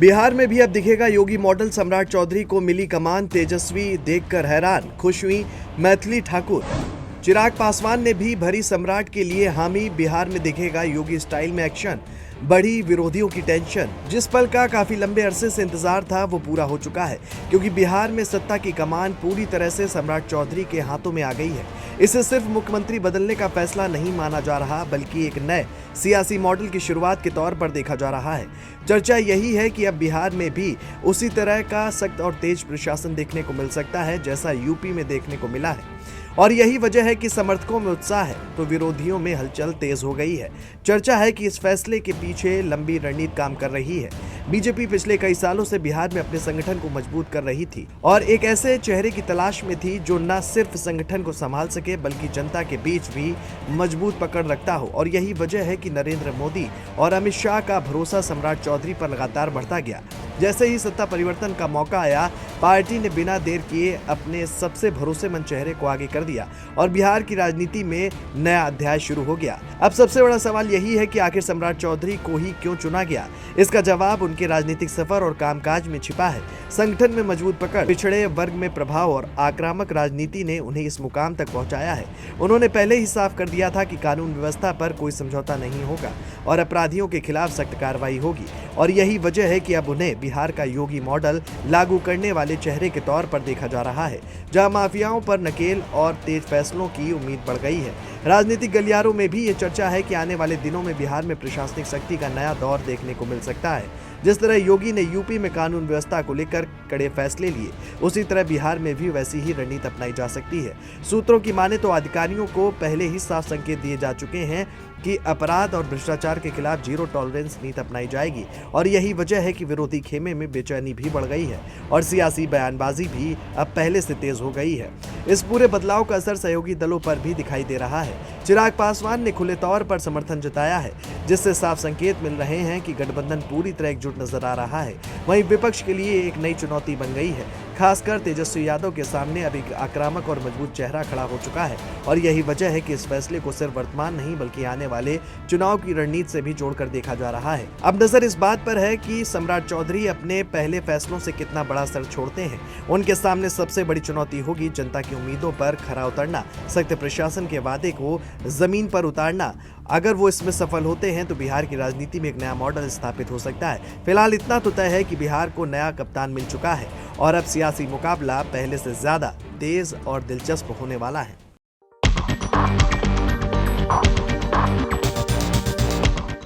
बिहार में भी अब दिखेगा योगी मॉडल। सम्राट चौधरी को मिली कमान, तेजस्वी देखकर हैरान, खुश हुई मैथिली ठाकुर। चिराग पासवान ने भी भरी सम्राट के लिए हामी। बिहार में दिखेगा योगी स्टाइल में एक्शन, बढ़ी विरोधियों की टेंशन। जिस पल का काफी लंबे अरसे से इंतजार था वो पूरा हो चुका है, क्योंकि बिहार में सत्ता की कमान पूरी तरह से सम्राट चौधरी के हाथों में आ गई है। इसे सिर्फ मुख्यमंत्री बदलने का फैसला नहीं माना जा रहा, बल्कि एक नए सियासी मॉडल की शुरुआत के तौर पर देखा जा रहा है। चर्चा यही है कि अब बिहार में भी उसी तरह का सख्त और तेज प्रशासन देखने को मिल सकता है जैसा यूपी में देखने को मिला है, और यही वजह है कि समर्थकों में उत्साह है तो विरोधियों में हलचल तेज हो गई है। चर्चा है कि इस फैसले के पीछे लंबी रणनीति काम कर रही है। बीजेपी पिछले कई सालों से बिहार में अपने संगठन को मजबूत कर रही थी और एक ऐसे चेहरे की तलाश में थी जो न सिर्फ संगठन को संभाल सके बल्कि जनता के बीच भी मजबूत पकड़ रखता हो। और यही वजह है कि नरेंद्र मोदी और अमित शाह का भरोसा सम्राट चौधरी पर लगातार बढ़ता गया। जैसे ही सत्ता परिवर्तन का मौका आया, पार्टी ने बिना देर किए अपने सबसे भरोसेमंद चेहरे को आगे कर दिया और बिहार की राजनीति में नया अध्याय शुरू हो गया। अब सबसे बड़ा सवाल यही है कि आखिर सम्राट चौधरी को ही क्यों चुना गया। इसका जवाब उनके राजनीतिक सफर और कामकाज में छिपा है। संगठन में मजबूत पकड़, पिछड़े वर्ग में प्रभाव और आक्रामक राजनीति ने उन्हें इस मुकाम तक पहुंचाया है। उन्होंने पहले ही साफ कर दिया था कि कानून व्यवस्था पर कोई समझौता नहीं होगा और अपराधियों के खिलाफ सख्त कार्रवाई होगी, और यही वजह है कि अब उन्हें बिहार का योगी मॉडल लागू करने वाले चेहरे के तौर पर देखा जा रहा है, जहां माफियाओं पर नकेल और तेज फैसलों की उम्मीद बढ़ गई है। राजनीतिक गलियारों में भी ये चर्चा है कि आने वाले दिनों में बिहार में प्रशासनिक शक्ति का नया दौर देखने को मिल सकता है। जिस तरह योगी ने यूपी में कानून व्यवस्था को लेकर कड़े फैसले लिए, उसी तरह बिहार में भी वैसी ही रणनीति अपनाई जा सकती है। सूत्रों की माने तो अधिकारियों को पहले ही साफ संकेत दिए जा चुके हैं कि अपराध और भ्रष्टाचार के खिलाफ जीरो टॉलरेंस नीति अपनाई जाएगी, और यही वजह है कि विरोधी खेमे में बेचैनी भी बढ़ गई है और सियासी बयानबाजी भी अब पहले से तेज हो गई है। इस पूरे बदलाव का असर सहयोगी दलों पर भी दिखाई दे रहा है। चिराग पासवान ने खुले तौर पर समर्थन जताया है, जिससे साफ संकेत मिल रहे हैं कि गठबंधन पूरी तरह एकजुट नजर आ रहा है। वहीं विपक्ष के लिए एक नई चुनौती बन गई है। खासकर तेजस्वी यादव के सामने अब एक आक्रामक और मजबूत चेहरा खड़ा हो चुका है, और यही वजह है कि इस फैसले को सिर्फ वर्तमान नहीं बल्कि आने वाले चुनाव की रणनीति से भी जोड़कर देखा जा रहा है। अब नजर इस बात पर है कि सम्राट चौधरी अपने पहले फैसलों से कितना बड़ा असर छोड़ते हैं। उनके सामने सबसे बड़ी चुनौती होगी जनता की उम्मीदों पर खरा उतरना, सख्त प्रशासन के वादे को जमीन पर उतारना। अगर वो इसमें सफल होते हैं तो बिहार की राजनीति में एक नया मॉडल स्थापित हो सकता है। फिलहाल इतना तो तय है कि बिहार को नया कप्तान मिल चुका है और अब सियासी मुकाबला पहले से ज्यादा तेज और दिलचस्प होने वाला है।